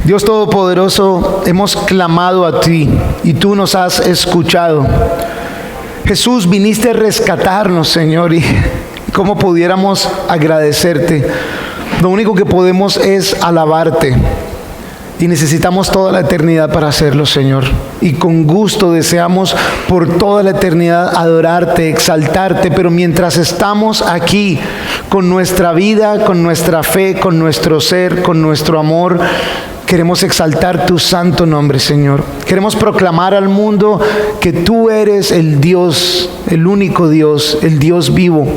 Dios Todopoderoso, hemos clamado a ti y tú nos has escuchado. Jesús, viniste a rescatarnos, Señor, y cómo pudiéramos agradecerte. Lo único que podemos es alabarte y necesitamos toda la eternidad para hacerlo, Señor. Y con gusto deseamos por toda la eternidad adorarte, exaltarte, pero mientras estamos aquí con nuestra vida, con nuestra fe, con nuestro ser, con nuestro amor, queremos exaltar tu santo nombre, Señor. Queremos proclamar al mundo que tú eres el Dios, el único Dios, el Dios vivo,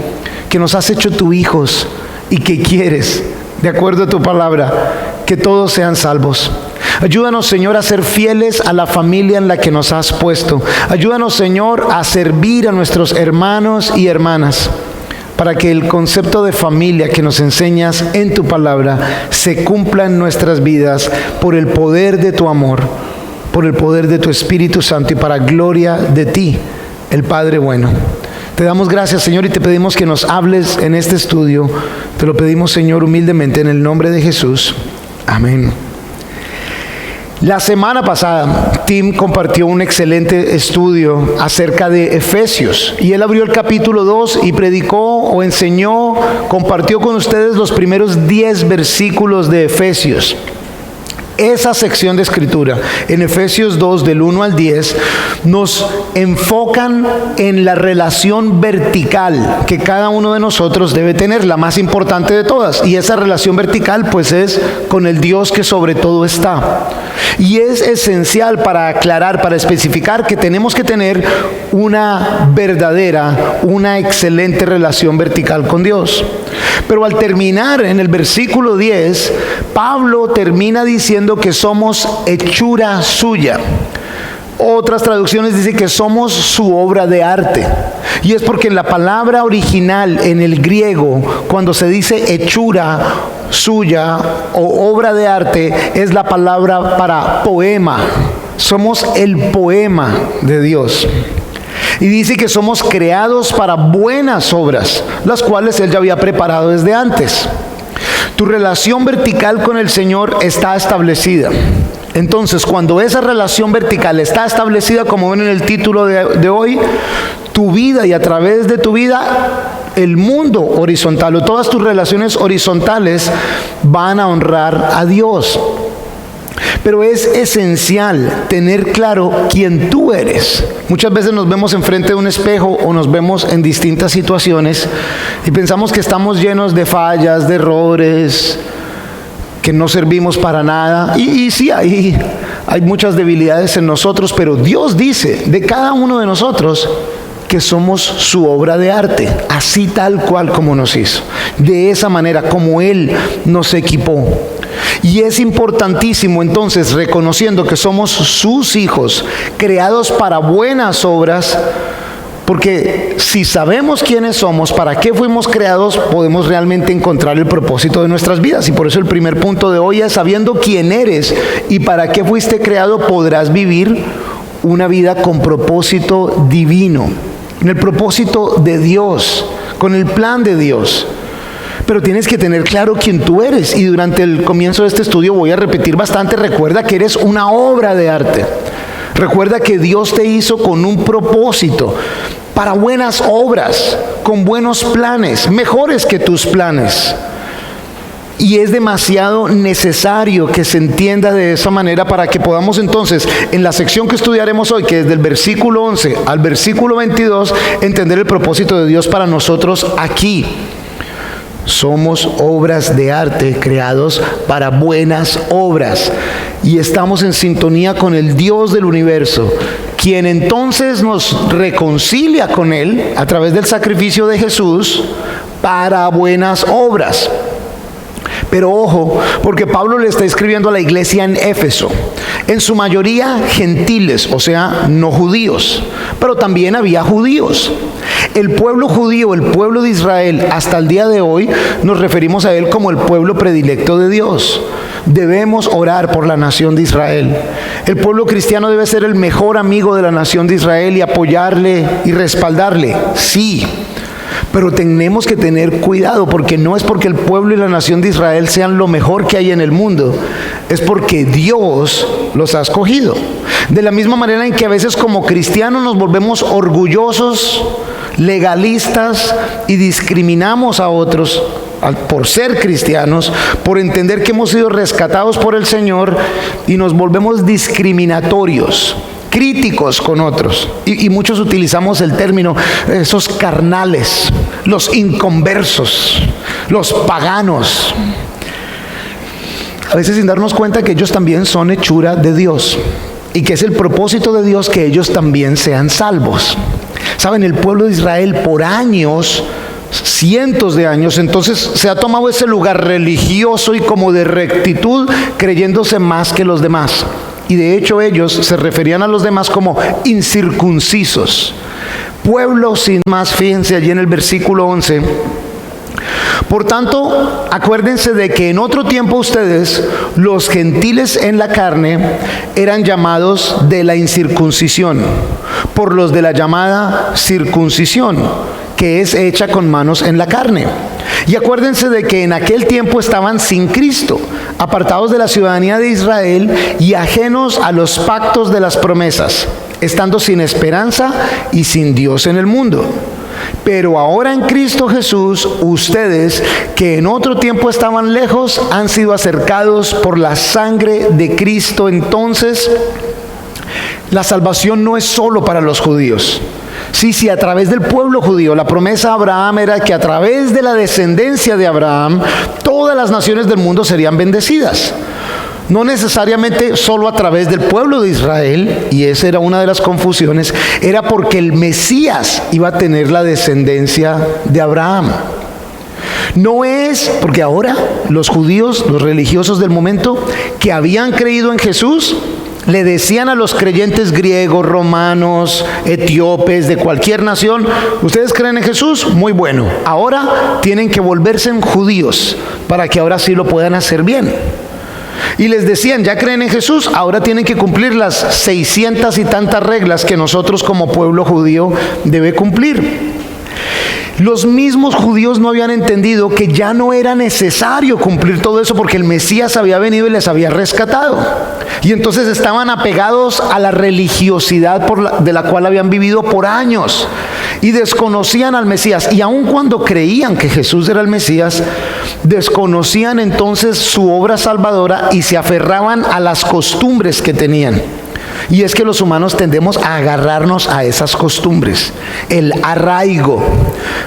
que nos has hecho tus hijos y que quieres, de acuerdo a tu palabra, que todos sean salvos. Ayúdanos, Señor, a ser fieles a la familia en la que nos has puesto. Ayúdanos, Señor, a servir a nuestros hermanos y hermanas, para que el concepto de familia que nos enseñas en tu palabra se cumpla en nuestras vidas por el poder de tu amor, por el poder de tu Espíritu Santo y para gloria de ti, el Padre bueno. Te damos gracias, Señor, y te pedimos que nos hables en este estudio. Te lo pedimos, Señor, humildemente en el nombre de Jesús. Amén. La semana pasada, Tim compartió un excelente estudio acerca de Efesios y él abrió el capítulo 2 y predicó o enseñó, compartió con ustedes los primeros 10 versículos de Efesios. Esa sección de escritura en Efesios 2 del 1 al 10 nos enfocan en la relación vertical que cada uno de nosotros debe tener, la más importante de todas, y esa relación vertical pues es con el Dios que sobre todo está. Y es esencial para aclarar, para especificar que tenemos que tener una verdadera, una excelente relación vertical con Dios. Pero al terminar en el versículo 10, Pablo termina diciendo que somos hechura suya. Otras traducciones dicen que somos su obra de arte. Y es porque en la palabra original, en el griego, cuando se dice hechura suya o obra de arte, es la palabra para poema. Somos el poema de Dios. Y dice que somos creados para buenas obras, las cuales Él ya había preparado desde antes. Tu relación vertical con el Señor está establecida. Entonces, cuando esa relación vertical está establecida, como ven en el título de hoy, tu vida y a través de tu vida, el mundo horizontal o todas tus relaciones horizontales van a honrar a Dios. Pero es esencial tener claro quién tú eres. Muchas veces nos vemos enfrente de un espejo o nos vemos en distintas situaciones y pensamos que estamos llenos de fallas, de errores, que no servimos para nada. Y sí, hay muchas debilidades en nosotros, pero Dios dice de cada uno de nosotros que somos su obra de arte, así tal cual como nos hizo, de esa manera como Él nos equipó. Y es importantísimo entonces, reconociendo que somos sus hijos, creados para buenas obras, porque si sabemos quiénes somos, para qué fuimos creados, podemos realmente encontrar el propósito de nuestras vidas. Y por eso el primer punto de hoy es: sabiendo quién eres y para qué fuiste creado, podrás vivir una vida con propósito divino, en el propósito de Dios, con el plan de Dios. Pero tienes que tener claro quién tú eres. Y durante el comienzo de este estudio voy a repetir bastante: recuerda que eres una obra de arte. Recuerda que Dios te hizo con un propósito, para buenas obras, con buenos planes, mejores que tus planes. Y es demasiado necesario que se entienda de esa manera para que podamos entonces, en la sección que estudiaremos hoy, que es del versículo 11 al versículo 22, entender el propósito de Dios para nosotros aquí. Somos obras de arte creados para buenas obras y estamos en sintonía con el Dios del universo, quien entonces nos reconcilia con Él a través del sacrificio de Jesús para buenas obras. Pero ojo, porque Pablo le está escribiendo a la iglesia en Éfeso, en su mayoría gentiles, o sea, no judíos, pero también había judíos. El pueblo judío, el pueblo de Israel, hasta el día de hoy nos referimos a él como el pueblo predilecto de Dios. Debemos orar por la nación de Israel. El pueblo cristiano debe ser el mejor amigo de la nación de Israel y apoyarle y respaldarle, sí. Pero tenemos que tener cuidado, porque no es porque el pueblo y la nación de Israel sean lo mejor que hay en el mundo, es porque Dios los ha escogido. De la misma manera en que a veces como cristianos nos volvemos orgullosos, legalistas y discriminamos a otros por ser cristianos, por entender que hemos sido rescatados por el Señor, y nos volvemos discriminatorios, críticos con otros, y muchos utilizamos el término esos carnales, los inconversos, los paganos, a veces sin darnos cuenta que ellos también son hechura de Dios y que es el propósito de Dios que ellos también sean salvos. Saben, el pueblo de Israel por años, cientos de años, entonces se ha tomado ese lugar religioso y como de rectitud, creyéndose más que los demás. Y de hecho ellos se referían a los demás como incircuncisos, pueblo sin más. Fíjense allí en el versículo 11. Por tanto, acuérdense de que en otro tiempo ustedes, los gentiles en la carne, eran llamados de la incircuncisión por los de la llamada circuncisión, que es hecha con manos en la carne. Y acuérdense de que en aquel tiempo estaban sin Cristo, apartados de la ciudadanía de Israel y ajenos a los pactos de las promesas, estando sin esperanza y sin Dios en el mundo. Pero ahora en Cristo Jesús, ustedes que en otro tiempo estaban lejos, han sido acercados por la sangre de Cristo. Entonces, la salvación no es solo para los judíos. Sí, a través del pueblo judío, la promesa a Abraham era que a través de la descendencia de Abraham, todas las naciones del mundo serían bendecidas. No necesariamente solo a través del pueblo de Israel, y esa era una de las confusiones, era porque el Mesías iba a tener la descendencia de Abraham. No es porque ahora los judíos, los religiosos del momento, que habían creído en Jesús, le decían a los creyentes griegos, romanos, etíopes, de cualquier nación: ¿ustedes creen en Jesús? Muy bueno. Ahora tienen que volverse en judíos para que ahora sí lo puedan hacer bien. Y les decían: ya creen en Jesús, ahora tienen que cumplir las 600 y tantas reglas que nosotros como pueblo judío debe cumplir. Los mismos judíos no habían entendido que ya no era necesario cumplir todo eso porque el Mesías había venido y les había rescatado. Y entonces estaban apegados a la religiosidad de la cual habían vivido por años y desconocían al Mesías. Y aun cuando creían que Jesús era el Mesías, desconocían entonces su obra salvadora y se aferraban a las costumbres que tenían. Y es que los humanos tendemos a agarrarnos a esas costumbres, el arraigo.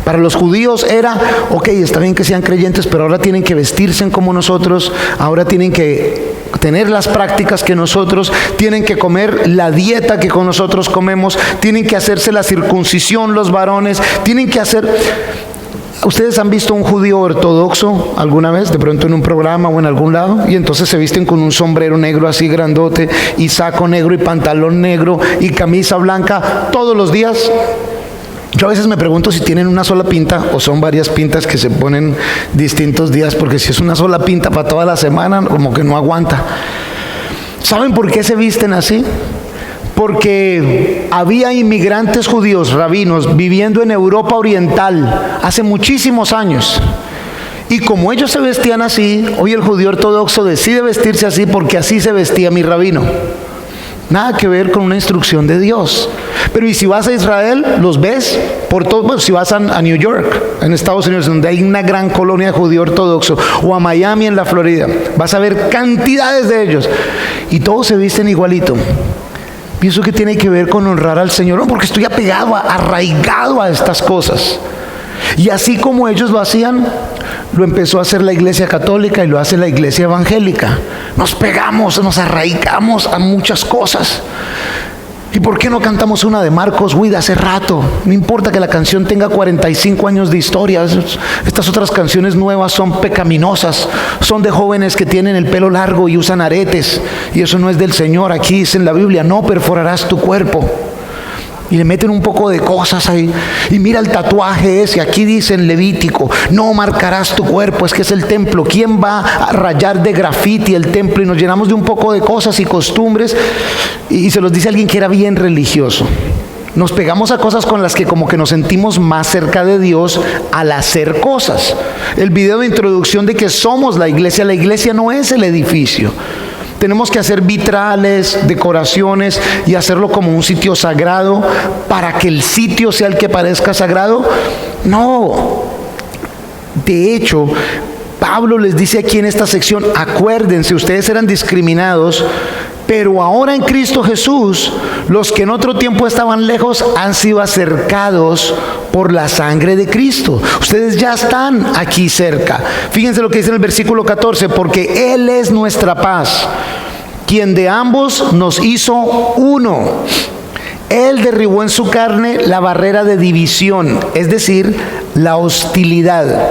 Para los judíos era: ok, está bien que sean creyentes, pero ahora tienen que vestirse como nosotros, ahora tienen que tener las prácticas que nosotros, tienen que comer la dieta que con nosotros comemos, tienen que hacerse la circuncisión los varones, tienen que hacer... ¿Ustedes han visto un judío ortodoxo alguna vez, de pronto en un programa o en algún lado? Y entonces se visten con un sombrero negro así grandote, y saco negro, y pantalón negro, y camisa blanca todos los días. Yo a veces me pregunto si tienen una sola pinta o son varias pintas que se ponen distintos días, porque si es una sola pinta para toda la semana, como que no aguanta. ¿Saben por qué se visten así? Porque había inmigrantes judíos, rabinos, viviendo en Europa Oriental hace muchísimos años. Y como ellos se vestían así, hoy el judío ortodoxo decide vestirse así porque así se vestía mi rabino. Nada que ver con una instrucción de Dios. Pero y si vas a Israel, los ves por todo. Bueno, si vas a New York, en Estados Unidos, donde hay una gran colonia de judío ortodoxo, o a Miami en la Florida, vas a ver cantidades de ellos. Y todos se visten igualito. Pienso que tiene que ver con honrar al Señor, porque estoy apegado, arraigado a estas cosas. Y así como ellos lo hacían, lo empezó a hacer la Iglesia Católica y lo hace la Iglesia Evangélica. Nos pegamos, nos arraigamos a muchas cosas. ¿Y por qué no cantamos una de Marcos Witt hace rato? No importa que la canción tenga 45 años de historia. Estas otras canciones nuevas son pecaminosas. Son de jóvenes que tienen el pelo largo y usan aretes. Y eso no es del Señor. Aquí dice en la Biblia: no perforarás tu cuerpo. Y le meten un poco de cosas ahí. Y mira el tatuaje ese. Aquí dice en Levítico: no marcarás tu cuerpo, es que es el templo. ¿Quién va a rayar de grafiti el templo? Y nos llenamos de un poco de cosas y costumbres. Y se los dice alguien que era bien religioso. nos pegamos a cosas con las que como que nos sentimos más cerca de Dios al hacer cosas. El video de introducción de que somos la iglesia no es el edificio. Tenemos que hacer vitrales, decoraciones y hacerlo como un sitio sagrado para que el sitio sea el que parezca sagrado. No. De hecho, Pablo les dice aquí en esta sección: acuérdense, ustedes eran discriminados, pero ahora en Cristo Jesús, los que en otro tiempo estaban lejos han sido acercados por la sangre de Cristo. Ustedes ya están aquí cerca. Fíjense lo que dice en el versículo 14: porque Él es nuestra paz, quien de ambos nos hizo uno. Él derribó en su carne la barrera de división, es decir, la hostilidad.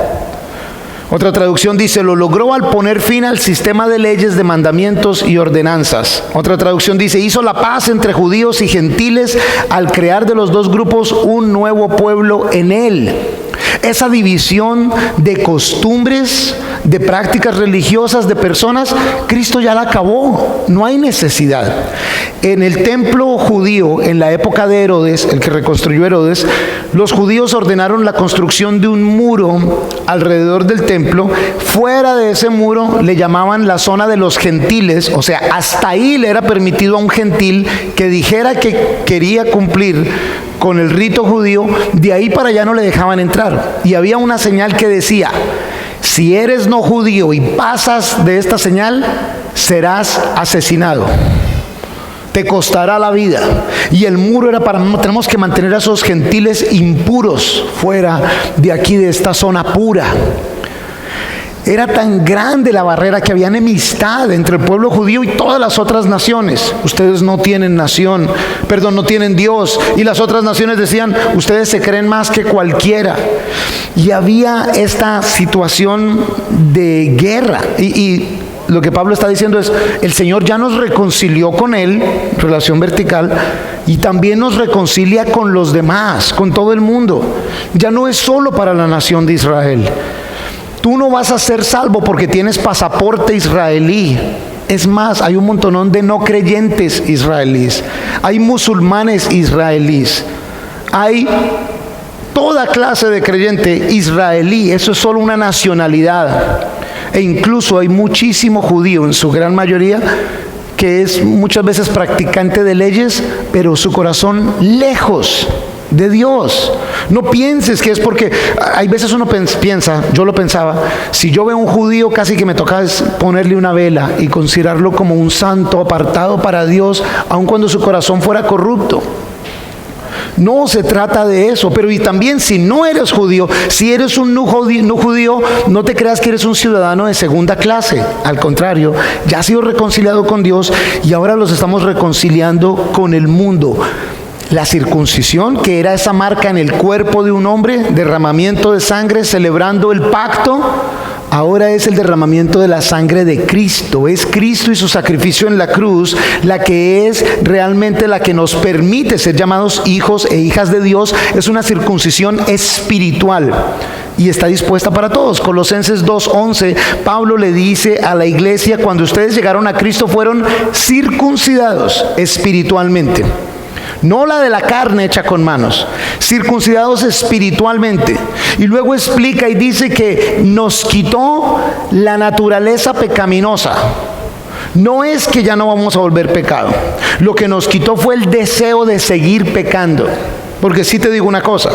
Otra traducción dice: lo logró al poner fin al sistema de leyes, de mandamientos y ordenanzas. Otra traducción dice: hizo la paz entre judíos y gentiles al crear de los dos grupos un nuevo pueblo en él. Esa división de costumbres, de prácticas religiosas, de personas, Cristo ya la acabó. No hay necesidad. En el templo judío, en la época de Herodes, el que reconstruyó Herodes, los judíos ordenaron la construcción de un muro alrededor del templo. Fuera de ese muro le llamaban la zona de los gentiles, o sea, hasta ahí le era permitido a un gentil que dijera que quería cumplir con el rito judío, de ahí para allá no le dejaban entrar. Y había una señal que decía: si eres no judío y pasas de esta señal, serás asesinado. Te costará la vida. Y el muro era para, no tenemos que mantener a esos gentiles impuros fuera de aquí, de esta zona pura. Era tan grande la barrera que había enemistad entre el pueblo judío y todas las otras naciones. Ustedes no tienen no tienen Dios. Y las otras naciones decían: ustedes se creen más que cualquiera. Y había esta situación de guerra. Y lo que Pablo está diciendo es: el Señor ya nos reconcilió con Él, relación vertical, y también nos reconcilia con los demás, con todo el mundo. Ya no es solo para la nación de Israel. Tú no vas a ser salvo porque tienes pasaporte israelí. Es más, hay un montonón de no creyentes israelíes. Hay musulmanes israelíes. Hay toda clase de creyente israelí. Eso es solo una nacionalidad. E incluso hay muchísimo judío, en su gran mayoría, que es muchas veces practicante de leyes, pero su corazón lejos de Dios. No pienses que es porque hay veces uno piensa, yo lo pensaba, si yo veo un judío casi que me toca ponerle una vela y considerarlo como un santo apartado para Dios, aun cuando su corazón fuera corrupto. No se trata de eso. Pero y también, si no eres judío, si eres un no judío, no te creas que eres un ciudadano de segunda clase. Al contrario, ya has sido reconciliado con Dios y ahora los estamos reconciliando con el mundo. La circuncisión, que era esa marca en el cuerpo de un hombre, derramamiento de sangre, celebrando el pacto, ahora es el derramamiento de la sangre de Cristo. Es Cristo y su sacrificio en la cruz la que es realmente la que nos permite ser llamados hijos e hijas de Dios. Es una circuncisión espiritual y está dispuesta para todos. Colosenses 2:11, Pablo le dice a la iglesia: cuando ustedes llegaron a Cristo fueron circuncidados espiritualmente. No la de la carne hecha con manos, circuncidados espiritualmente. Y luego explica y dice que nos quitó la naturaleza pecaminosa. No es que ya no vamos a volver pecado. Lo que nos quitó fue el deseo de seguir pecando. Porque sí te digo una cosa: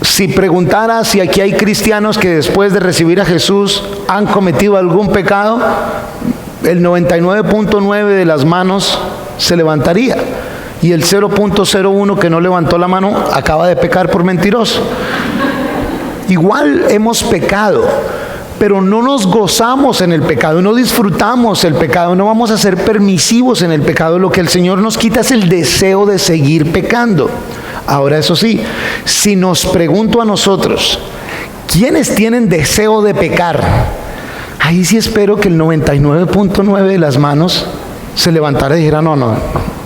si preguntara si aquí hay cristianos que después de recibir a Jesús han cometido algún pecado, el 99.9 de las manos se levantaría. Y el 0.01 que no levantó la mano acaba de pecar por mentiroso. Igual hemos pecado, pero no nos gozamos en el pecado, no disfrutamos el pecado, no vamos a ser permisivos en el pecado. Lo que el Señor nos quita es el deseo de seguir pecando. Ahora, eso sí, si nos pregunto a nosotros, ¿quiénes tienen deseo de pecar? Ahí sí espero que el 99.9 de las manos se levantara y dijera: no,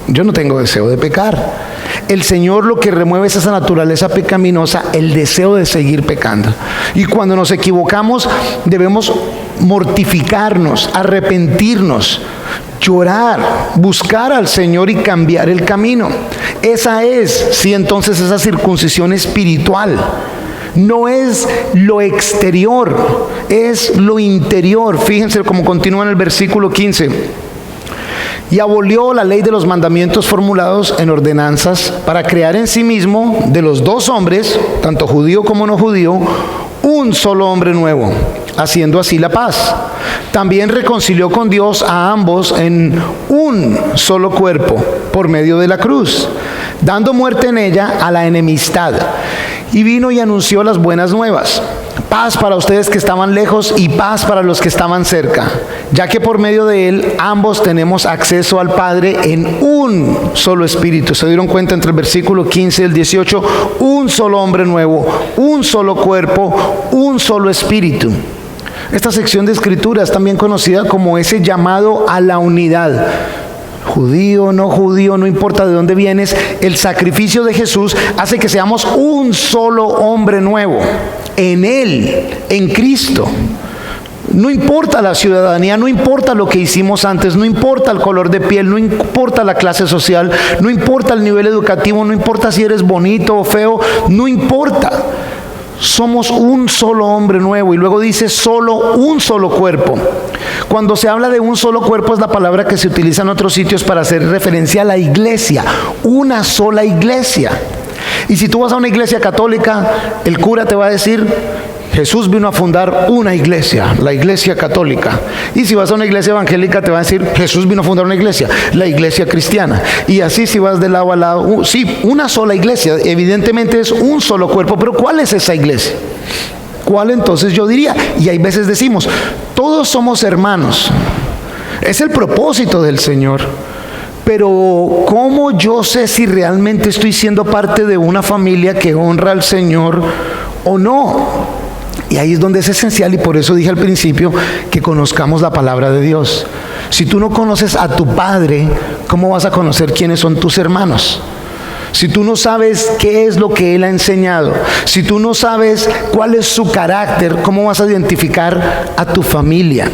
yo no tengo deseo de pecar. El Señor lo que remueve es esa naturaleza pecaminosa, el deseo de seguir pecando. Y cuando nos equivocamos debemos mortificarnos, arrepentirnos, llorar, buscar al Señor y cambiar el camino. Esa es, sí, entonces esa circuncisión espiritual. No es lo exterior, es lo interior. Fíjense cómo continúa en el versículo 15. Y abolió la ley de los mandamientos formulados en ordenanzas para crear en sí mismo de los dos hombres, tanto judío como no judío, un solo hombre nuevo, haciendo así la paz. También reconcilió con Dios a ambos en un solo cuerpo por medio de la cruz, dando muerte en ella a la enemistad. Y vino y anunció las buenas nuevas: paz para ustedes que estaban lejos y paz para los que estaban cerca, ya que por medio de él ambos tenemos acceso al Padre en un solo espíritu. ¿Se dieron cuenta entre el versículo 15 y el 18? Un solo hombre nuevo, un solo cuerpo, un solo espíritu. Esta sección de escritura es también conocida como ese llamado a la unidad. Judío, no importa de dónde vienes, el sacrificio de Jesús hace que seamos un solo hombre nuevo, en Él, en Cristo. No importa la ciudadanía, no importa lo que hicimos antes, no importa el color de piel, no importa la clase social, no importa el nivel educativo, no importa si eres bonito o feo, no importa. Somos un solo hombre nuevo. Y luego dice solo un solo cuerpo. Cuando se habla de un solo cuerpo es la palabra que se utiliza en otros sitios para hacer referencia a la iglesia. Una sola iglesia. Y si tú vas a una iglesia católica, el cura te va a decir: Jesús vino a fundar una iglesia, la iglesia católica. Y si vas a una iglesia evangélica, te va a decir: Jesús vino a fundar una iglesia, la iglesia cristiana. Y así, si vas de lado a lado, sí, una sola iglesia, evidentemente es un solo cuerpo. Pero ¿cuál es esa iglesia? ¿Cuál entonces yo diría? Y hay veces decimos: todos somos hermanos. Es el propósito del Señor. Pero ¿cómo yo sé si realmente estoy siendo parte de una familia que honra al Señor o no? Y ahí es donde es esencial, y por eso dije al principio que conozcamos la palabra de Dios. Si tú no conoces a tu Padre, ¿cómo vas a conocer quiénes son tus hermanos? Si tú no sabes qué es lo que Él ha enseñado, si tú no sabes cuál es su carácter, ¿cómo vas a identificar a tu familia?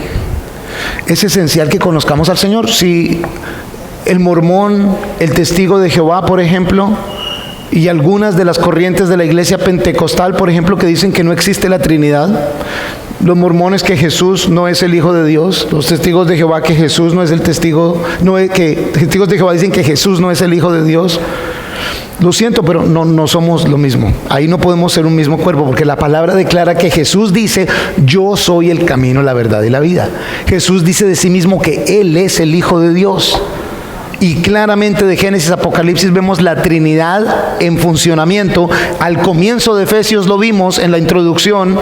Es esencial que conozcamos al Señor. Si el mormón, el testigo de Jehová, por ejemplo, y algunas de las corrientes de la iglesia pentecostal, por ejemplo, que dicen que no existe la Trinidad, los mormones que Jesús no es el Hijo de Dios, los testigos de Jehová que Jesús no es el testigo, testigos de Jehová dicen que Jesús no es el Hijo de Dios. Lo siento, pero no somos lo mismo. Ahí no podemos ser un mismo cuerpo, porque la palabra declara que Jesús dice: yo soy el camino, la verdad y la vida. Jesús dice de sí mismo que Él es el Hijo de Dios. Y claramente de Génesis a Apocalipsis vemos la Trinidad en funcionamiento. Al comienzo de Efesios lo vimos en la introducción,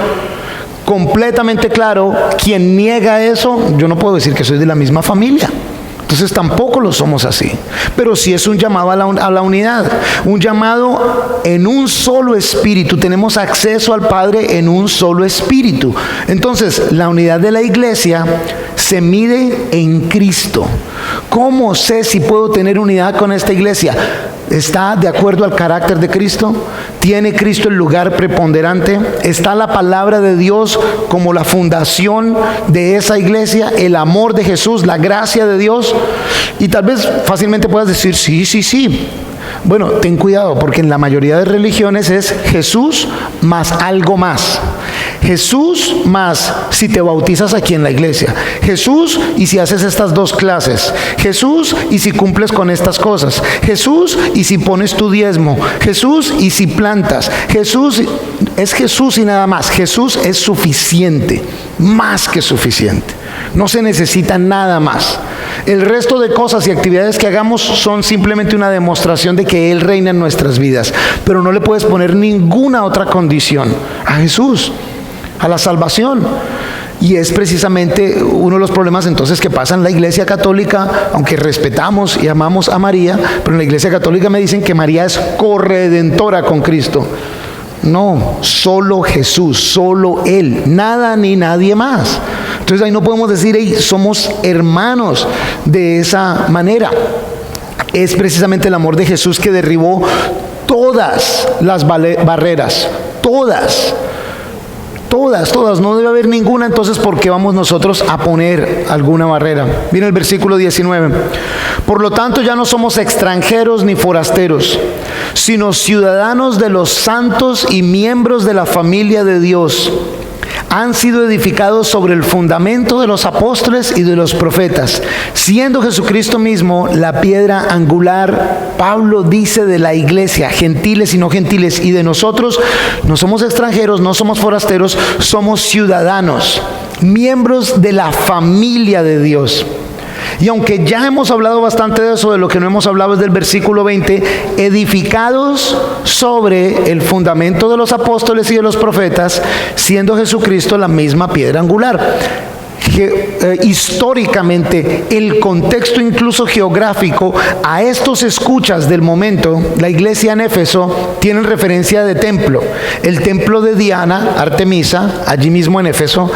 completamente claro. Quien niega eso, yo no puedo decir que soy de la misma familia. Entonces tampoco lo somos así. Pero sí es un llamado a la unidad, un llamado en un solo espíritu. Tenemos acceso al Padre en un solo espíritu. Entonces la unidad de la iglesia se mide en Cristo. ¿Cómo sé si puedo tener unidad con esta iglesia? ¿Está de acuerdo al carácter de Cristo? ¿Tiene Cristo el lugar preponderante? ¿Está la palabra de Dios como la fundación de esa iglesia? ¿El amor de Jesús, la gracia de Dios? Y tal vez fácilmente puedas decir: sí. Bueno, ten cuidado, porque en la mayoría de religiones es Jesús más algo más. Jesús más si te bautizas aquí en la iglesia. Jesús y si haces estas dos clases. Jesús y si cumples con estas cosas. Jesús y si pones tu diezmo. Jesús y si plantas. Jesús y nada más. Jesús es suficiente, más que suficiente. No se necesita nada más. El resto de cosas y actividades que hagamos son simplemente una demostración de que Él reina en nuestras vidas. Pero no le puedes poner ninguna otra condición a Jesús, a la salvación. Y es precisamente uno de los problemas entonces que pasa en la iglesia católica, aunque respetamos y amamos a María, pero en la iglesia católica me dicen que María es corredentora con Cristo. No, solo Jesús, solo Él, nada ni nadie más. Entonces ahí no podemos decir: hey, somos hermanos de esa manera. Es precisamente el amor de Jesús que derribó todas las barreras, todas todas, no debe haber ninguna. Entonces, ¿por qué vamos nosotros a poner alguna barrera? Viene el versículo 19. Por lo tanto, ya no somos extranjeros ni forasteros, sino ciudadanos de los santos y miembros de la familia de Dios. Han sido edificados sobre el fundamento de los apóstoles y de los profetas, siendo Jesucristo mismo la piedra angular. Pablo dice de la iglesia, gentiles y no gentiles, y de nosotros, no somos extranjeros, no somos forasteros, somos ciudadanos, miembros de la familia de Dios. Y aunque ya hemos hablado bastante de eso, de lo que no hemos hablado es del versículo 20, edificados sobre el fundamento de los apóstoles y de los profetas, siendo Jesucristo la misma piedra angular. Históricamente, el contexto incluso geográfico, a estos escuchas del momento, la iglesia en Éfeso tiene referencia de templo. El templo de Diana, Artemisa, allí mismo en Éfeso,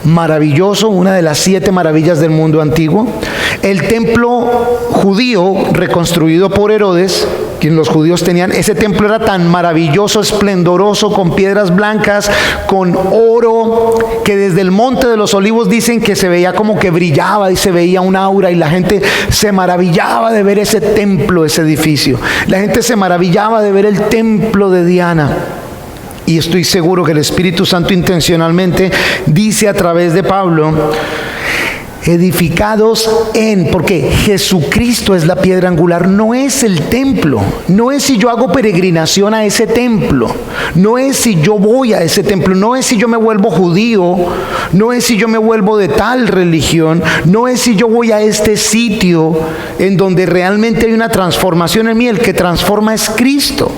maravilloso, una de las 7 maravillas del mundo antiguo. El templo judío reconstruido por Herodes, quien los judíos tenían, ese templo era tan maravilloso, esplendoroso, con piedras blancas, con oro, que desde el Monte de los Olivos dicen que se veía como que brillaba y se veía un aura, y la gente se maravillaba de ver ese templo, ese edificio. La gente se maravillaba de ver el templo de Diana. Y estoy seguro que el Espíritu Santo intencionalmente dice a través de Pablo, edificados en, porque Jesucristo es la piedra angular, no es el templo, no es si yo hago peregrinación a ese templo, no es si yo voy a ese templo, no es si yo me vuelvo judío, no es si yo me vuelvo de tal religión, no es si yo voy a este sitio en donde realmente hay una transformación en mí. El que transforma es Cristo.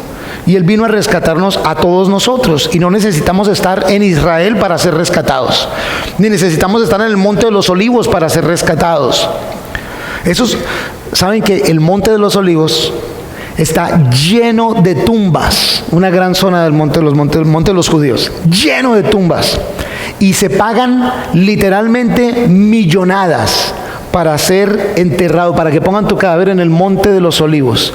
Y Él vino a rescatarnos a todos nosotros. Y no necesitamos estar en Israel para ser rescatados, ni necesitamos estar en el Monte de los Olivos para ser rescatados. Saben que el Monte de los Olivos está lleno de tumbas. Una gran zona del monte de los judíos, lleno de tumbas. Y se pagan literalmente millonadas para ser enterrado, para que pongan tu cadáver en el Monte de los Olivos.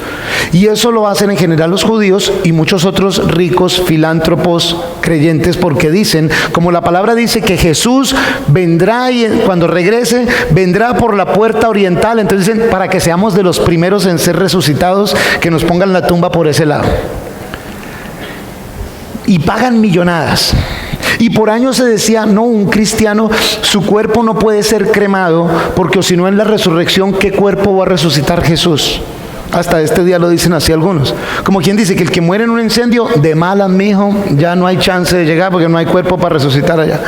Y eso lo hacen en general los judíos y muchos otros ricos filántropos creyentes, porque dicen, como la palabra dice, que Jesús vendrá y cuando regrese vendrá por la puerta oriental. Entonces dicen, para que seamos de los primeros en ser resucitados, que nos pongan la tumba por ese lado. Y pagan millonadas. Y por años se decía, no, un cristiano, su cuerpo no puede ser cremado, porque si no en la resurrección, ¿qué cuerpo va a resucitar Jesús? Hasta este día lo dicen así algunos. Como quien dice que el que muere en un incendio, de malas, mijo, ya no hay chance de llegar porque no hay cuerpo para resucitar allá.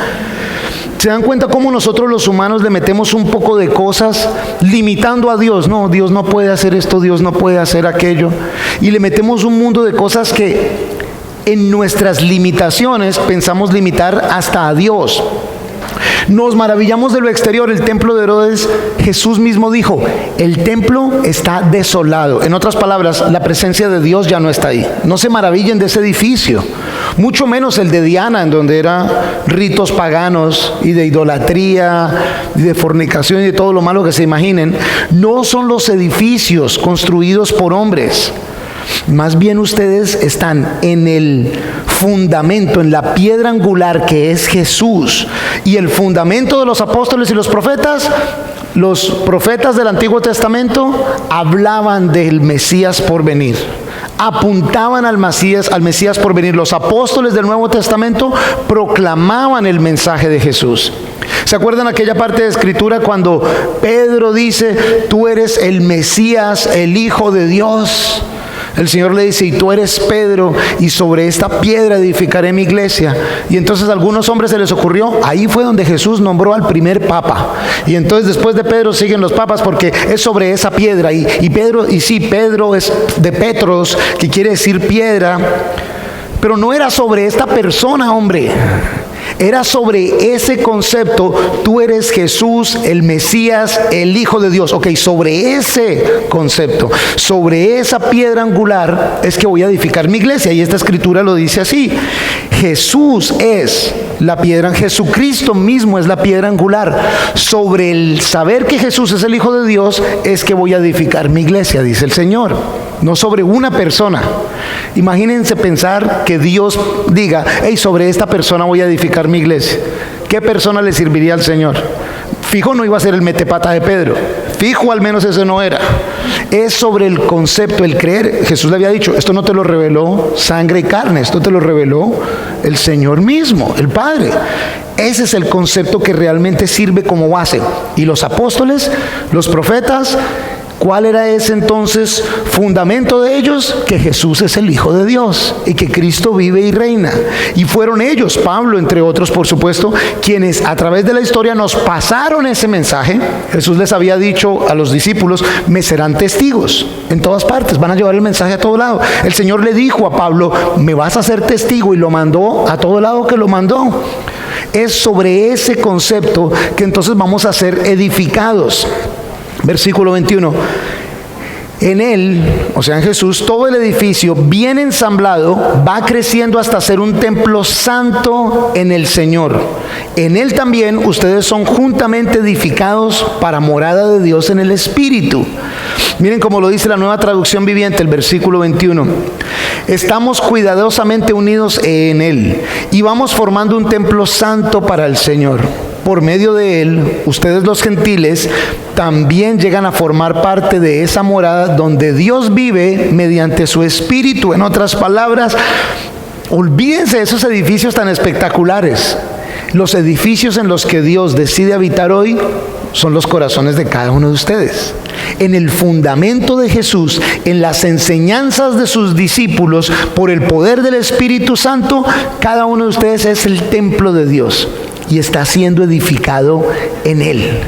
¿Se dan cuenta cómo nosotros los humanos le metemos un poco de cosas limitando a Dios? No, Dios no puede hacer esto, Dios no puede hacer aquello. Y le metemos un mundo de cosas que en nuestras limitaciones pensamos limitar hasta a Dios. Nos maravillamos de lo exterior. El templo de Herodes, Jesús mismo dijo, el templo está desolado. En otras palabras, la presencia de Dios ya no está ahí. No se maravillen de ese edificio, mucho menos el de Diana, en donde eran ritos paganos y de idolatría y de fornicación y de todo lo malo que se imaginen. No son los edificios construidos por hombres. Más bien ustedes están en el fundamento, en la piedra angular que es Jesús. Y el fundamento de los apóstoles y los profetas del Antiguo Testamento hablaban del Mesías por venir. Apuntaban al Mesías por venir. Los apóstoles del Nuevo Testamento proclamaban el mensaje de Jesús. ¿Se acuerdan aquella parte de Escritura cuando Pedro dice, tú eres el Mesías, el Hijo de Dios? El Señor le dice, y tú eres Pedro, y sobre esta piedra edificaré mi iglesia. Y entonces a algunos hombres se les ocurrió, ahí fue donde Jesús nombró al primer papa. Y entonces después de Pedro siguen los papas, porque es sobre esa piedra. Y Pedro es de Petros, que quiere decir piedra. Pero no era sobre esta persona, hombre. Era sobre ese concepto, tú eres Jesús, el Mesías, el Hijo de Dios. Ok, sobre ese concepto, sobre esa piedra angular es que voy a edificar mi iglesia. Y esta escritura lo dice así, Jesús es la piedra, Jesucristo mismo es la piedra angular. Sobre el saber que Jesús es el Hijo de Dios es que voy a edificar mi iglesia, dice el Señor. no sobre una persona. Imagínense pensar que Dios diga, hey, sobre esta persona voy a edificar mi iglesia. ¿Qué persona le serviría al Señor? Fijo no iba a ser el metepata de Pedro. Fijo al menos ese no era. Es sobre el concepto, el creer. Jesús le había dicho, esto no te lo reveló sangre y carne, esto te lo reveló el Señor mismo, el Padre. Ese es el concepto que realmente sirve como base. Y los apóstoles, los profetas, ¿cuál era ese entonces fundamento de ellos? Que Jesús es el Hijo de Dios y que Cristo vive y reina. Y fueron ellos, Pablo entre otros por supuesto, quienes a través de la historia nos pasaron ese mensaje. Jesús les había dicho a los discípulos, me serán testigos en todas partes, van a llevar el mensaje a todo lado. El Señor le dijo a Pablo, me vas a ser testigo, y lo mandó a todo lado que lo mandó. Es sobre ese concepto que entonces vamos a ser edificados. Versículo 21. En Él, o sea en Jesús, todo el edificio bien ensamblado va creciendo hasta ser un templo santo en el Señor. En Él también ustedes son juntamente edificados para morada de Dios en el Espíritu. Miren cómo lo dice la Nueva Traducción Viviente, el versículo 21. Estamos cuidadosamente unidos en Él y vamos formando un templo santo para el Señor. Por medio de Él, ustedes los gentiles también llegan a formar parte de esa morada donde Dios vive mediante su Espíritu. En otras palabras, olvídense de esos edificios tan espectaculares. Los edificios en los que Dios decide habitar hoy son los corazones de cada uno de ustedes. En el fundamento de Jesús, en las enseñanzas de sus discípulos, por el poder del Espíritu Santo, cada uno de ustedes es el templo de Dios y está siendo edificado en Él.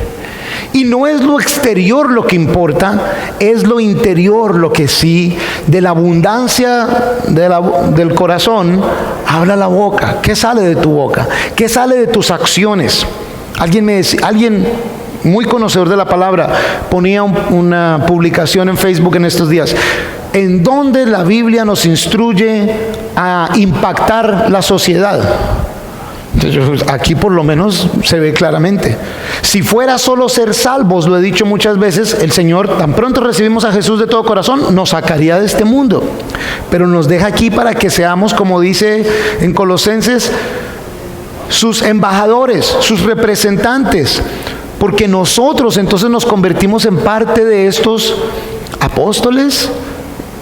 Y no es lo exterior lo que importa, es lo interior lo que sí. De la abundancia del corazón habla la boca. ¿Qué sale de tu boca? ¿Qué sale de tus acciones? Alguien muy conocedor de la palabra ponía una publicación en Facebook en estos días, en donde la Biblia nos instruye a impactar la sociedad. Entonces, aquí por lo menos se ve claramente. Si fuera solo ser salvos, lo he dicho muchas veces, el Señor, tan pronto recibimos a Jesús de todo corazón, nos sacaría de este mundo. Pero nos deja aquí para que seamos, como dice en Colosenses, sus embajadores, sus representantes. Porque nosotros entonces nos convertimos en parte de estos apóstoles,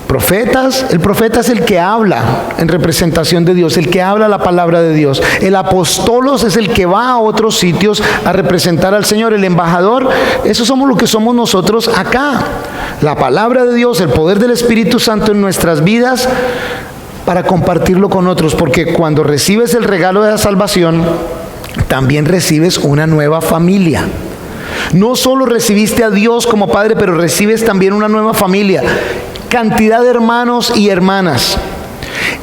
profetas. El profeta es el que habla en representación de Dios, el que habla la palabra de Dios. El apostolos es el que va a otros sitios a representar al Señor. El embajador, eso somos lo que somos nosotros acá. La palabra de Dios, el poder del Espíritu Santo en nuestras vidas para compartirlo con otros. Porque cuando recibes el regalo de la salvación, también recibes una nueva familia. No solo recibiste a Dios como Padre, pero recibes también una nueva familia. Cantidad de hermanos y hermanas.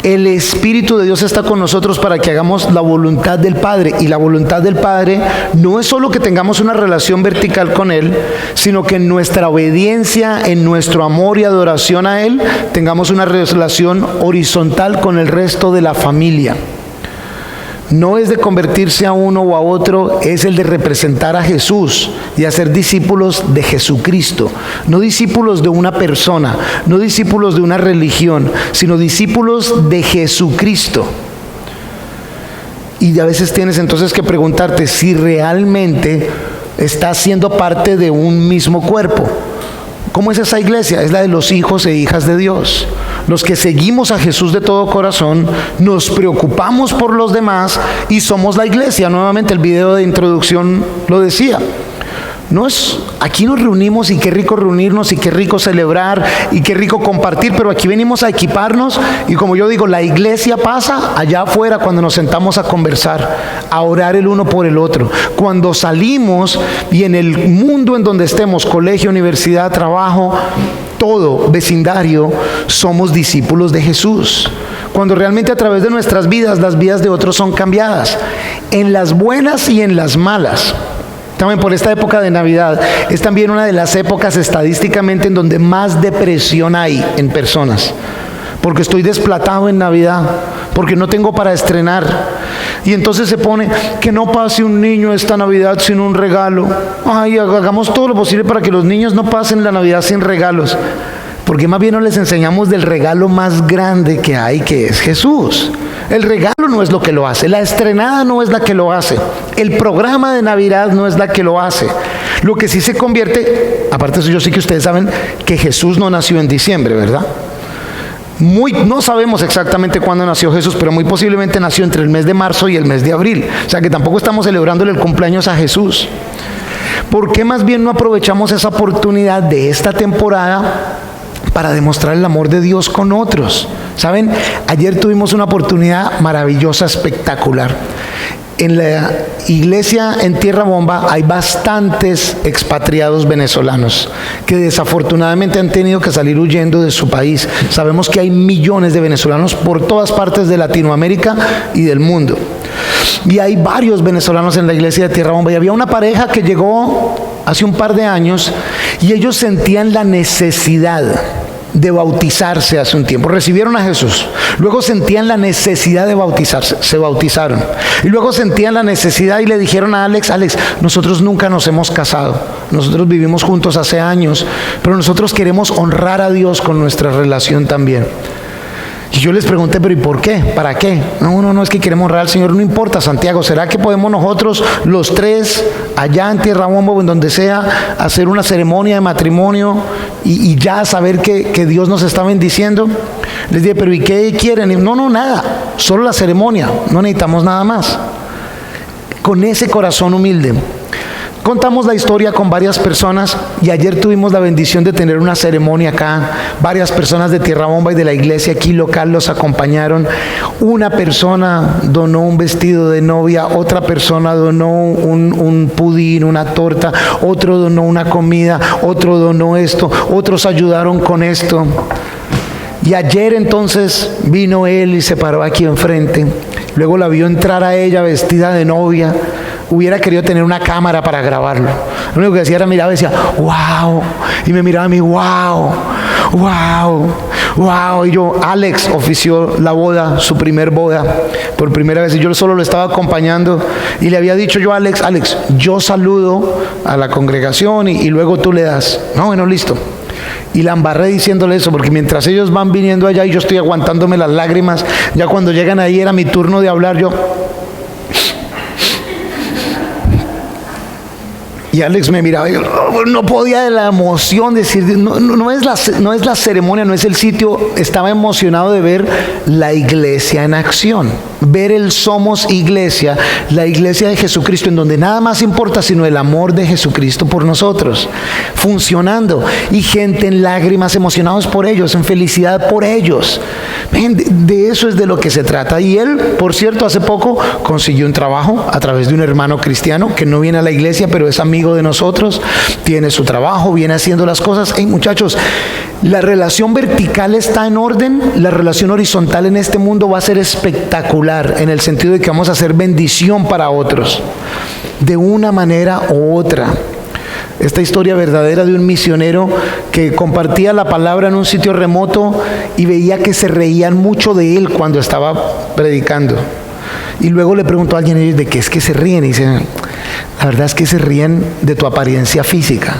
El Espíritu de Dios está con nosotros para que hagamos la voluntad del Padre. Y la voluntad del Padre no es solo que tengamos una relación vertical con Él, sino que en nuestra obediencia, en nuestro amor y adoración a Él, tengamos una relación horizontal con el resto de la familia. No es de convertirse a uno o a otro, es el de representar a Jesús y hacer discípulos de Jesucristo. No discípulos de una persona, no discípulos de una religión, sino discípulos de Jesucristo. Y a veces tienes entonces que preguntarte si realmente estás siendo parte de un mismo cuerpo. ¿Cómo es esa iglesia? Es la de los hijos e hijas de Dios. Los que seguimos a Jesús de todo corazón, nos preocupamos por los demás y somos la iglesia. Nuevamente el video de introducción lo decía. Aquí nos reunimos y qué rico reunirnos y qué rico celebrar y qué rico compartir, pero aquí venimos a equiparnos y como yo digo, la iglesia pasa allá afuera cuando nos sentamos a conversar, a orar el uno por el otro. Cuando salimos y en el mundo en donde estemos, colegio, universidad, trabajo, todo, vecindario, somos discípulos de Jesús. Cuando realmente a través de nuestras vidas, las vidas de otros son cambiadas, en las buenas y en las malas. También por esta época de Navidad es también una de las épocas estadísticamente en donde más depresión hay en personas. Porque estoy desplatado en Navidad, porque no tengo para estrenar. Y entonces se pone, que no pase un niño esta Navidad sin un regalo. Ay, hagamos todo lo posible para que los niños no pasen la Navidad sin regalos. ¿Por qué más bien no les enseñamos del regalo más grande que hay, que es Jesús? El regalo no es lo que lo hace, la estrenada no es la que lo hace, el programa de Navidad no es la que lo hace. Lo que sí se convierte, aparte de eso, yo sé que ustedes saben que Jesús no nació en diciembre, ¿verdad? No sabemos exactamente cuándo nació Jesús, pero muy posiblemente nació entre el mes de marzo y el mes de abril. O sea que tampoco estamos celebrándole el cumpleaños a Jesús. ¿Por qué más bien no aprovechamos esa oportunidad de esta temporada para demostrar el amor de Dios con otros? ¿Saben? Ayer tuvimos una oportunidad maravillosa, espectacular. En la iglesia en Tierra Bomba hay bastantes expatriados venezolanos que desafortunadamente han tenido que salir huyendo de su país. Sabemos que hay millones de venezolanos por todas partes de Latinoamérica y del mundo. Y hay varios venezolanos en la iglesia de Tierra Bomba. Y había una pareja que llegó hace un par de años y ellos sentían la necesidad de bautizarse hace un tiempo. Recibieron a Jesús, luego sentían la necesidad de bautizarse, se bautizaron, y luego sentían la necesidad y le dijeron a Alex, nosotros nunca nos hemos casado, nosotros vivimos juntos hace años, pero nosotros queremos honrar a Dios con nuestra relación también. Y yo les pregunté, pero ¿y por qué? ¿Para qué? No, es que queremos honrar al Señor. No importa, Santiago, ¿será que podemos nosotros los tres allá en Tierra Bomba o en donde sea hacer una ceremonia de matrimonio y ya saber que Dios nos está bendiciendo? Les dije, pero ¿y qué quieren? Y no, nada, solo la ceremonia, no necesitamos nada más. Con ese corazón humilde contamos la historia con varias personas y ayer tuvimos la bendición de tener una ceremonia acá. Varias personas de Tierra Bomba y de la iglesia aquí local los acompañaron. Una persona donó un vestido de novia, otra persona donó un pudín, una torta, otro donó una comida, otro donó esto, otros ayudaron con esto. Y ayer entonces vino él y se paró aquí enfrente. Luego la vio entrar a ella vestida de novia. Hubiera querido tener una cámara para grabarlo. Lo único que decía era miraba y decía, wow. Y me miraba a mí, wow. Y yo, Alex ofició la boda, su primer boda, por primera vez. Y yo solo lo estaba acompañando. Y le había dicho yo a Alex, yo saludo a la congregación y luego tú le das. No, bueno, listo. Y la embarré diciéndole eso, porque mientras ellos van viniendo allá y yo estoy aguantándome las lágrimas, ya cuando llegan ahí era mi turno de hablar yo. Y Alex me miraba y yo no podía de la emoción decir, no es la ceremonia, no es el sitio. Estaba emocionado de ver la iglesia en acción, ver el Somos Iglesia, la iglesia de Jesucristo, en donde nada más importa sino el amor de Jesucristo por nosotros, funcionando, y gente en lágrimas, emocionados por ellos, en felicidad por ellos. De eso es de lo que se trata. Y él, por cierto, hace poco consiguió un trabajo a través de un hermano cristiano que no viene a la iglesia, pero es amigo de nosotros, tiene su trabajo, viene haciendo las cosas. Hey, muchachos, la relación vertical está en orden, la relación horizontal en este mundo va a ser espectacular, en el sentido de que vamos a hacer bendición para otros, de una manera u otra. Esta historia verdadera de un misionero que compartía la palabra en un sitio remoto y veía que se reían mucho de él cuando estaba predicando. Y luego le preguntó a alguien, ¿de qué es que se ríen? Y dice, la verdad es que se ríen de tu apariencia física,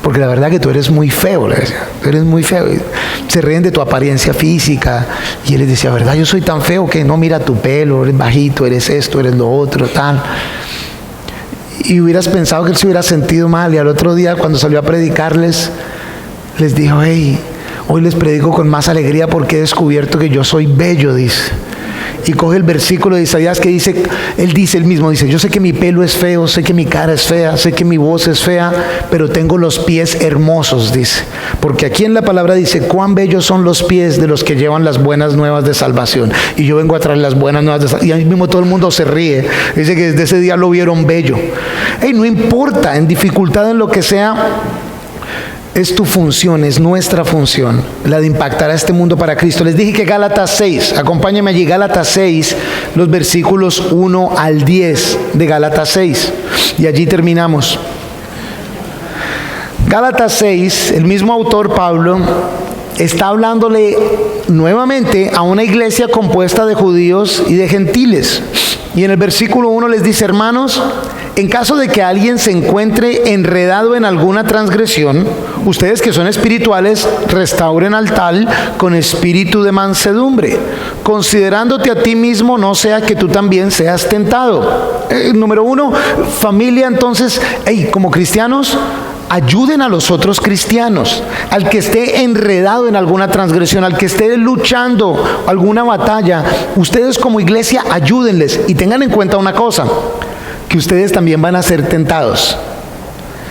porque la verdad que tú eres muy feo, le decía, tú eres muy feo. Se ríen de tu apariencia física. Y él les decía, ¿verdad? Yo soy tan feo que no, mira tu pelo, eres bajito, eres esto, eres lo otro, tal. Y hubieras pensado que él se hubiera sentido mal. Y al otro día, cuando salió a predicarles, les dijo, hey, hoy les predico con más alegría porque he descubierto que yo soy bello, dice. Y coge el versículo de Isaías que dice, él mismo dice, yo sé que mi pelo es feo, sé que mi cara es fea, sé que mi voz es fea, pero tengo los pies hermosos, dice. Porque aquí en la palabra dice, cuán bellos son los pies de los que llevan las buenas nuevas de salvación. Y yo vengo a traer las buenas nuevas de salvación. Y ahí mismo todo el mundo se ríe. Dice que desde ese día lo vieron bello. Hey, no importa, en dificultad, en lo que sea, es tu función, es nuestra función, la de impactar a este mundo para Cristo. Les dije que Gálatas 6, acompáñenme allí, Gálatas 6, los versículos 1 al 10 de Gálatas 6, y allí terminamos. Gálatas 6, el mismo autor Pablo está hablándole nuevamente a una iglesia compuesta de judíos y de gentiles. Y en el versículo 1 les dice: hermanos, en caso de que alguien se encuentre enredado en alguna transgresión, ustedes que son espirituales, restauren al tal con espíritu de mansedumbre, considerándote a ti mismo, no sea que tú también seas tentado. Número 1, familia. Entonces, como cristianos, ayuden a los otros cristianos, al que esté enredado en alguna transgresión, al que esté luchando alguna batalla. Ustedes como iglesia ayúdenles, y tengan en cuenta una cosa, que ustedes también van a ser tentados.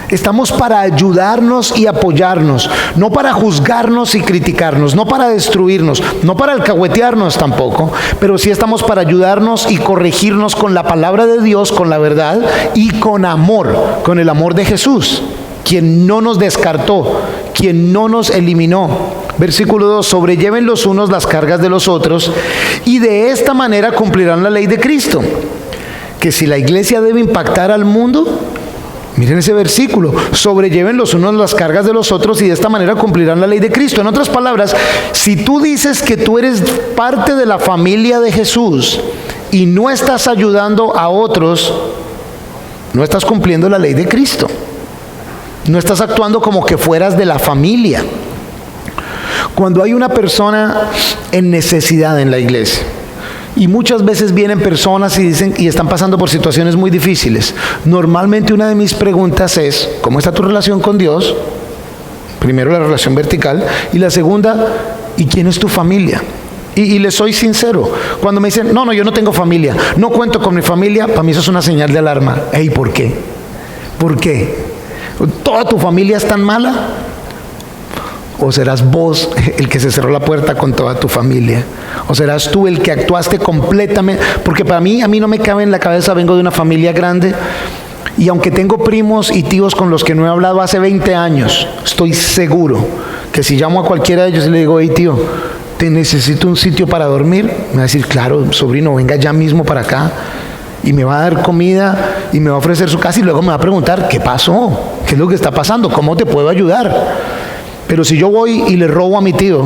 Estamos para ayudarnos y apoyarnos, no para juzgarnos y criticarnos, no para destruirnos, no para alcahuetearnos tampoco, pero sí estamos para ayudarnos y corregirnos con la palabra de Dios, con la verdad y con amor, con el amor de Jesús, quien no nos descartó, quien no nos eliminó. Versículo 2, sobrelleven los unos las cargas de los otros, y de esta manera cumplirán la ley de Cristo. Que si la iglesia debe impactar al mundo, miren ese versículo, sobrelleven los unos las cargas de los otros y de esta manera cumplirán la ley de Cristo. En otras palabras, si tú dices que tú eres parte de la familia de Jesús y no estás ayudando a otros, no estás cumpliendo la ley de Cristo. No estás actuando como que fueras de la familia. Cuando hay una persona en necesidad en la iglesia, y muchas veces vienen personas y dicen y están pasando por situaciones muy difíciles, normalmente una de mis preguntas es: ¿cómo está tu relación con Dios? Primero, la relación vertical, y la segunda: ¿y quién es tu familia? Y les soy sincero, cuando me dicen: no, yo no tengo familia, no cuento con mi familia, para mí eso es una señal de alarma. ¿Por qué? ¿Por qué? ¿Toda tu familia es tan mala? ¿O serás vos el que se cerró la puerta con toda tu familia? ¿O serás tú el que actuaste completamente? Porque para mí, a mí no me cabe en la cabeza, vengo de una familia grande, y aunque tengo primos y tíos con los que no he hablado hace 20 años, estoy seguro que si llamo a cualquiera de ellos y le digo: hey tío, te necesito un sitio para dormir, me va a decir: claro, sobrino, venga ya mismo para acá. Y me va a dar comida y me va a ofrecer su casa, y luego me va a preguntar: ¿qué pasó? ¿Qué es lo que está pasando? ¿Cómo te puedo ayudar? Pero si yo voy y le robo a mi tío,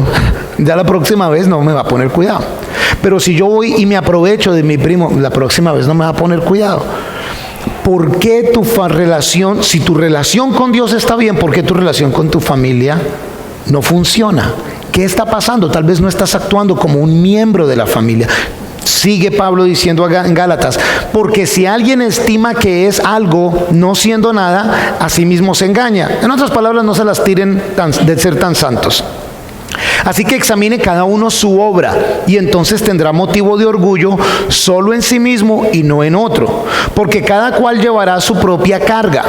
ya la próxima vez no me va a poner cuidado. Pero si yo voy y me aprovecho de mi primo, la próxima vez no me va a poner cuidado. ¿Por qué si tu relación con Dios está bien, por qué tu relación con tu familia no funciona? ¿Qué está pasando? Tal vez no estás actuando como un miembro de la familia. Sigue Pablo diciendo en Gálatas: porque si alguien estima que es algo, no siendo nada, a sí mismo se engaña. En otras palabras, no se las tiren de ser tan santos. Así que examine cada uno su obra, y entonces tendrá motivo de orgullo solo en sí mismo y no en otro, porque cada cual llevará su propia carga.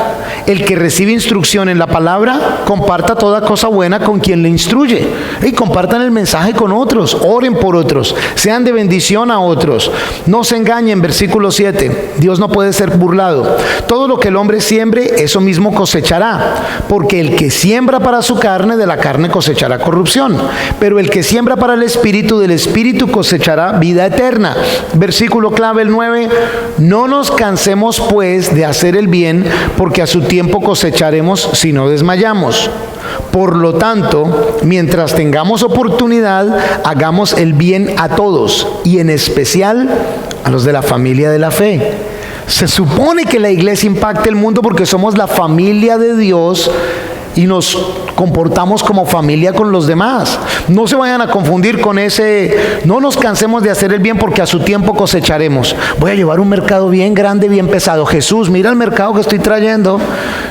El que recibe instrucción en la palabra, comparta toda cosa buena con quien le instruye, y compartan el mensaje con otros, oren por otros, sean de bendición a otros. No se engañen, versículo 7, Dios no puede ser burlado. Todo lo que el hombre siembre, eso mismo cosechará, porque el que siembra para su carne, de la carne cosechará corrupción, pero el que siembra para el Espíritu, del Espíritu cosechará vida eterna. Versículo clave, el 9, no nos cansemos pues de hacer el bien, porque a su tiempo cosecharemos si no desmayamos. Por lo tanto, mientras tengamos oportunidad, hagamos el bien a todos, y en especial a los de la familia de la fe. Se supone que la iglesia impacta el mundo porque somos la familia de Dios y nos comportamos como familia con los demás. No se vayan a confundir con ese: no nos cansemos de hacer el bien porque a su tiempo cosecharemos. Voy a llevar un mercado bien grande, bien pesado. Jesús, mira el mercado que estoy trayendo.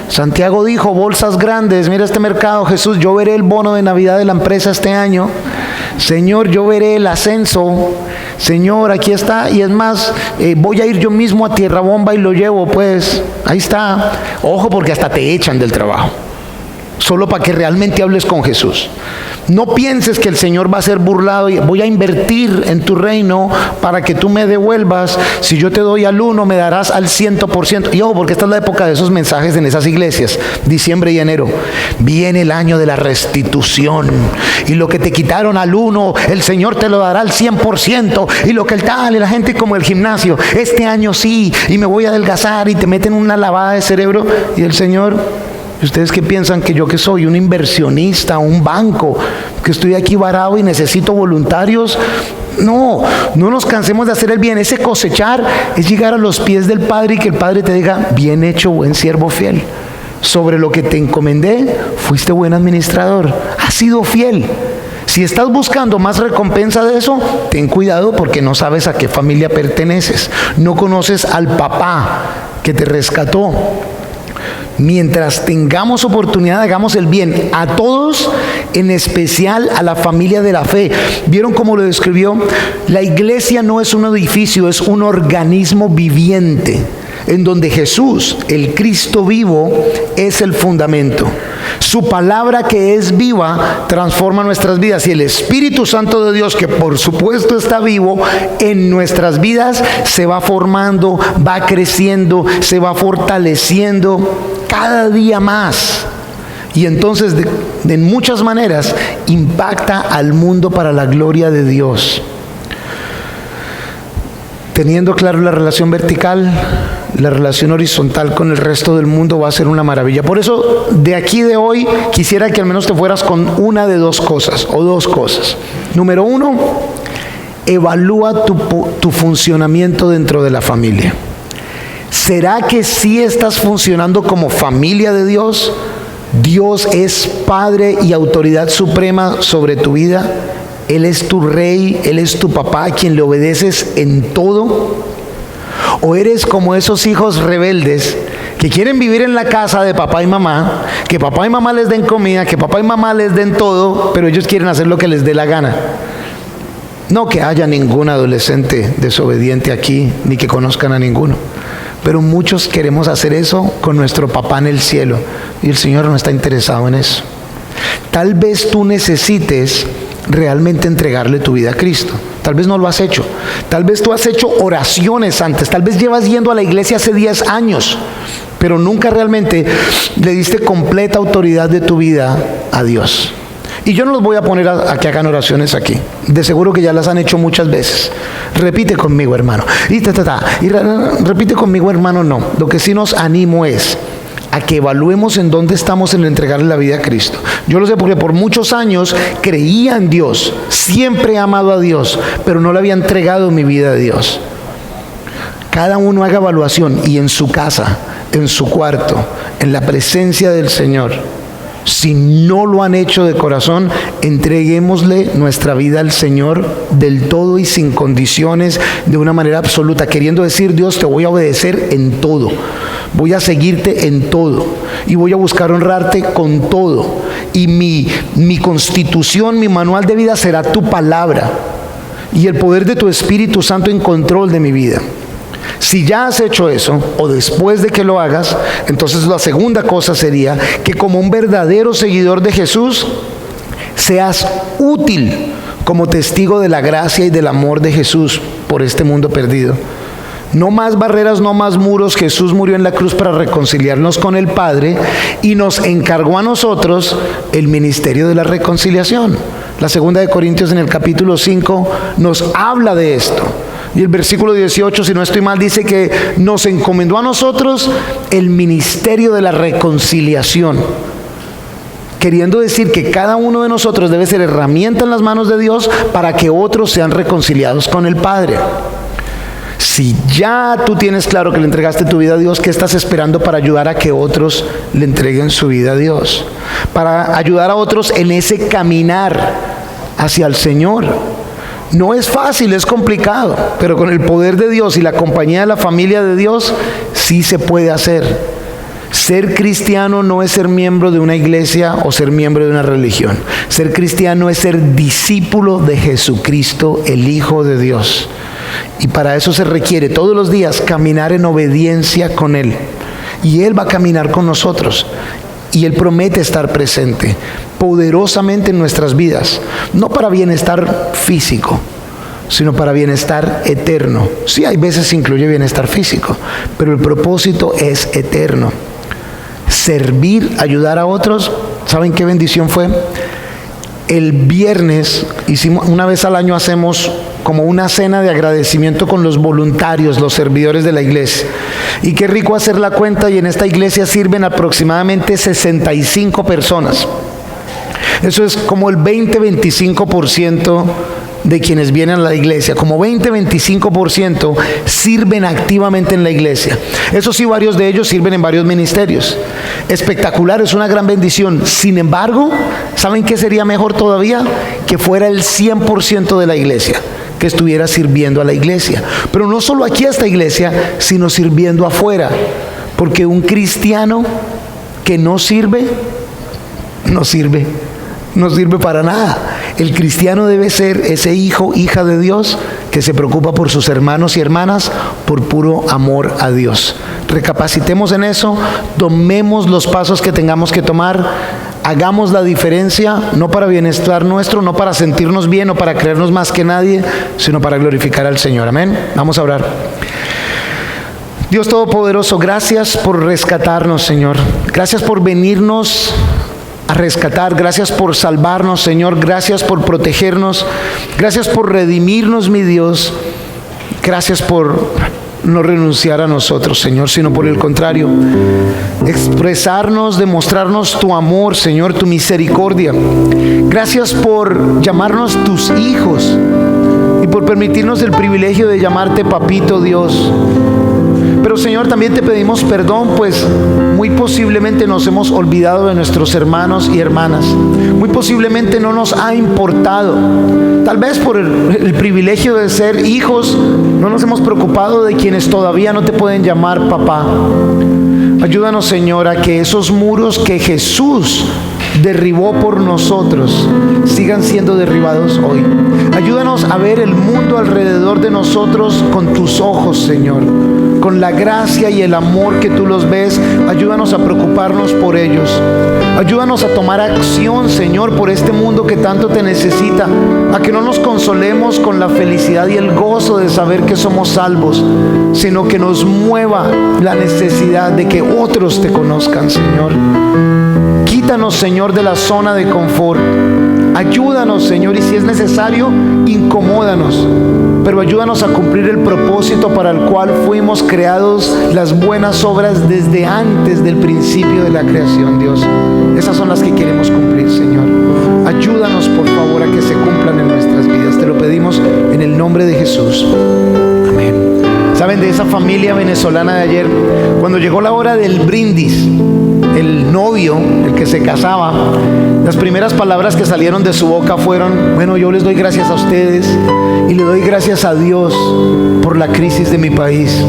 Santiago dijo: bolsas grandes, mira este mercado. Jesús, yo veré el bono de Navidad de la empresa este año. Señor, yo veré el ascenso. Señor, aquí está. Y es más, voy a ir yo mismo a Tierra Bomba y lo llevo, pues. Ahí está. Ojo, porque hasta te echan del trabajo, solo para que realmente hables con Jesús. No pienses que el Señor va a ser burlado y voy a invertir en tu reino para que tú me devuelvas. Si yo te doy al 1, me darás al 100%. Y ojo, porque esta es la época de esos mensajes en esas iglesias, diciembre y enero. Viene el año de la restitución, y lo que te quitaron al 1, el Señor te lo dará al 100%. Y lo que el tal, y la gente como el gimnasio, este año sí, y me voy a adelgazar, y te meten una lavada de cerebro. Y el Señor: ¿ustedes qué piensan que yo que soy? ¿Un inversionista, un banco, que estoy aquí varado y necesito voluntarios? No nos cansemos de hacer el bien. Ese cosechar es llegar a los pies del Padre y que el Padre te diga, bien hecho, buen siervo fiel. Sobre lo que te encomendé, fuiste buen administrador, has sido fiel. Si estás buscando más recompensa de eso, ten cuidado porque no sabes a qué familia perteneces. No conoces al papá que te rescató. Mientras tengamos oportunidad, hagamos el bien a todos, en especial a la familia de la fe. ¿Vieron cómo lo describió? La iglesia no es un edificio, es un organismo viviente, en donde Jesús, el Cristo vivo, es el fundamento. Su palabra, que es viva, transforma nuestras vidas, y el Espíritu Santo de Dios, que por supuesto está vivo en nuestras vidas, se va formando, va creciendo, se va fortaleciendo cada día más, y entonces de muchas maneras impacta al mundo para la gloria de Dios. Teniendo claro la relación vertical, la relación horizontal con el resto del mundo va a ser una maravilla. Por eso, de aquí de hoy, quisiera que al menos te fueras con una de dos cosas, o dos cosas. Número uno, evalúa tu funcionamiento dentro de la familia. ¿Será que sí estás funcionando como familia de Dios? ¿Dios es Padre y autoridad suprema sobre tu vida? ¿Él es tu rey? ¿Él es tu papá a quien le obedeces en todo? ¿O eres como esos hijos rebeldes que quieren vivir en la casa de papá y mamá, que papá y mamá les den comida, que papá y mamá les den todo, pero ellos quieren hacer lo que les dé la gana? No que haya ningún adolescente desobediente aquí, ni que conozcan a ninguno, pero muchos queremos hacer eso con nuestro papá en el cielo, y el Señor no está interesado en eso. Tal vez tú necesites realmente entregarle tu vida a Cristo. Tal vez no lo has hecho. Tal vez tú has hecho oraciones antes. Tal vez llevas yendo a la iglesia hace 10 años, pero nunca realmente le diste completa autoridad de tu vida a Dios. Y yo no los voy a poner a que hagan oraciones aquí. De seguro que ya las han hecho muchas veces. Repite conmigo, hermano. Y repite conmigo, hermano, no. Lo que sí nos animo es a que evaluemos en dónde estamos en entregarle la vida a Cristo. Yo lo sé porque por muchos años creía en Dios, siempre he amado a Dios, pero no le había entregado mi vida a Dios. Cada uno haga evaluación, y en su casa, en su cuarto, en la presencia del Señor. Si no lo han hecho de corazón, entreguémosle nuestra vida al Señor del todo y sin condiciones, de una manera absoluta, queriendo decir: Dios, te voy a obedecer en todo, voy a seguirte en todo, y voy a buscar honrarte con todo, y mi constitución, mi manual de vida será tu palabra y el poder de tu Espíritu Santo en control de mi vida. Si ya has hecho eso, o después de que lo hagas, entonces la segunda cosa sería que, como un verdadero seguidor de Jesús, seas útil como testigo de la gracia y del amor de Jesús por este mundo perdido. No más barreras, no más muros. Jesús murió en la cruz para reconciliarnos con el Padre, y nos encargó a nosotros el ministerio de la reconciliación. La segunda de Corintios, en el capítulo 5, nos habla de esto. Y el versículo 18, si no estoy mal, dice que nos encomendó a nosotros el ministerio de la reconciliación. Queriendo decir que cada uno de nosotros debe ser herramienta en las manos de Dios para que otros sean reconciliados con el Padre. Si ya tú tienes claro que le entregaste tu vida a Dios, ¿qué estás esperando para ayudar a que otros le entreguen su vida a Dios? Para ayudar a otros en ese caminar hacia el Señor. No es fácil, es complicado, pero con el poder de Dios y la compañía de la familia de Dios, sí se puede hacer. Ser cristiano no es ser miembro de una iglesia o ser miembro de una religión. Ser cristiano es ser discípulo de Jesucristo, el Hijo de Dios. Y para eso se requiere todos los días caminar en obediencia con Él. Y Él va a caminar con nosotros. Y Él promete estar presente poderosamente en nuestras vidas, no para bienestar físico, sino para bienestar eterno. Sí, hay veces incluye bienestar físico, pero el propósito es eterno. Servir, ayudar a otros. ¿Saben qué bendición fue? El viernes una vez al año hacemos como una cena de agradecimiento con los voluntarios, los servidores de la iglesia. Y qué rico hacer la cuenta, y en esta iglesia sirven aproximadamente 65 personas. Eso es como el 20-25% de quienes vienen a la iglesia, como 20-25% sirven activamente en la iglesia. Eso sí, varios de ellos sirven en varios ministerios. Espectacular, es una gran bendición. Sin embargo, ¿saben qué sería mejor todavía? Que fuera el 100% de la iglesia que estuviera sirviendo a la iglesia. Pero no solo aquí a esta iglesia, sino sirviendo afuera. Porque un cristiano que no sirve para nada. El cristiano debe ser ese hijo, hija de Dios, que se preocupa por sus hermanos y hermanas por puro amor a Dios. Recapacitemos en eso, tomemos los pasos que tengamos que tomar, hagamos la diferencia, no para bienestar nuestro, no para sentirnos bien o para creernos más que nadie, sino para glorificar al Señor. Amén. Vamos a orar. Dios Todopoderoso, gracias por rescatarnos, Señor. Gracias por venirnos a rescatar. Gracias por salvarnos, Señor. Gracias por protegernos. Gracias por redimirnos, mi Dios. Gracias por no renunciar a nosotros, Señor, sino por el contrario, expresarnos, demostrarnos tu amor, Señor, tu misericordia. Gracias por llamarnos tus hijos y por permitirnos el privilegio de llamarte papito Dios. Pero, Señor, también te pedimos perdón, pues muy posiblemente nos hemos olvidado de nuestros hermanos y hermanas. Muy posiblemente no nos ha importado. Tal vez por el privilegio de ser hijos, no nos hemos preocupado de quienes todavía no te pueden llamar papá. Ayúdanos, Señor, a que esos muros que Jesús derribó por nosotros sigan siendo derribados hoy. Ayúdanos a ver el mundo alrededor de nosotros con tus ojos, Señor, con la gracia y el amor que tú los ves. Ayúdanos a preocuparnos por ellos. Ayúdanos a tomar acción, Señor, por este mundo que tanto te necesita. A que no nos consolemos con la felicidad y el gozo de saber que somos salvos, sino que nos mueva la necesidad de que otros te conozcan, Señor. Quítanos, Señor, de la zona de confort. Ayúdanos, Señor, y si es necesario, incomódanos. Pero ayúdanos a cumplir el propósito para el cual fuimos creados, las buenas obras desde antes del principio de la creación, Dios. Esas son las que queremos cumplir, Señor. Ayúdanos, por favor, a que se cumplan en nuestras vidas. Te lo pedimos en el nombre de Jesús. Amén. ¿Saben de esa familia venezolana de ayer? Cuando llegó la hora del brindis, el novio, el que se casaba, las primeras palabras que salieron de su boca fueron: bueno, yo les doy gracias a ustedes y le doy gracias a Dios por la crisis de mi país.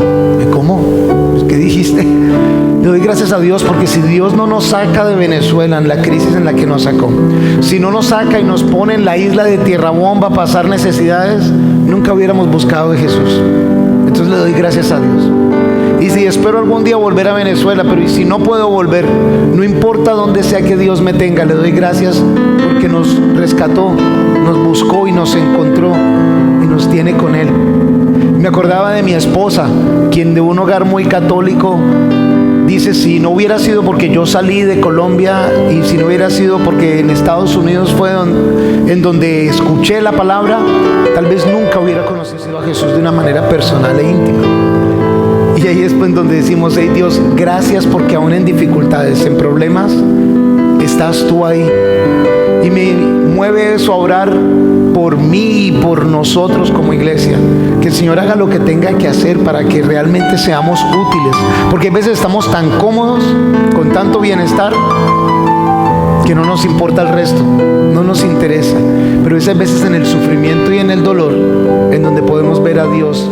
¿Cómo? ¿Qué dijiste? Le doy gracias a Dios porque si Dios no nos saca de Venezuela en la crisis en la que nos sacó, si no nos saca y nos pone en la isla de Tierra Bomba a pasar necesidades, nunca hubiéramos buscado de Jesús. Entonces le doy gracias a Dios. Y si espero algún día volver a Venezuela, pero y si no puedo volver, no importa dónde sea que Dios me tenga, le doy gracias porque nos rescató, nos buscó y nos encontró y nos tiene con Él. Me acordaba de mi esposa, quien de un hogar muy católico dice: si no hubiera sido porque yo salí de Colombia y si no hubiera sido porque en Estados Unidos fue en donde escuché la palabra, tal vez nunca hubiera conocido a Jesús de una manera personal e íntima. Y ahí es pues donde decimos: hey Dios, gracias porque aún en dificultades, en problemas, estás tú ahí. Y me mueve eso a orar por mí y por nosotros como iglesia. Que el Señor haga lo que tenga que hacer para que realmente seamos útiles. Porque a veces estamos tan cómodos, con tanto bienestar, que no nos importa el resto, no nos interesa. Pero es a veces en el sufrimiento y en el dolor en donde podemos ver a Dios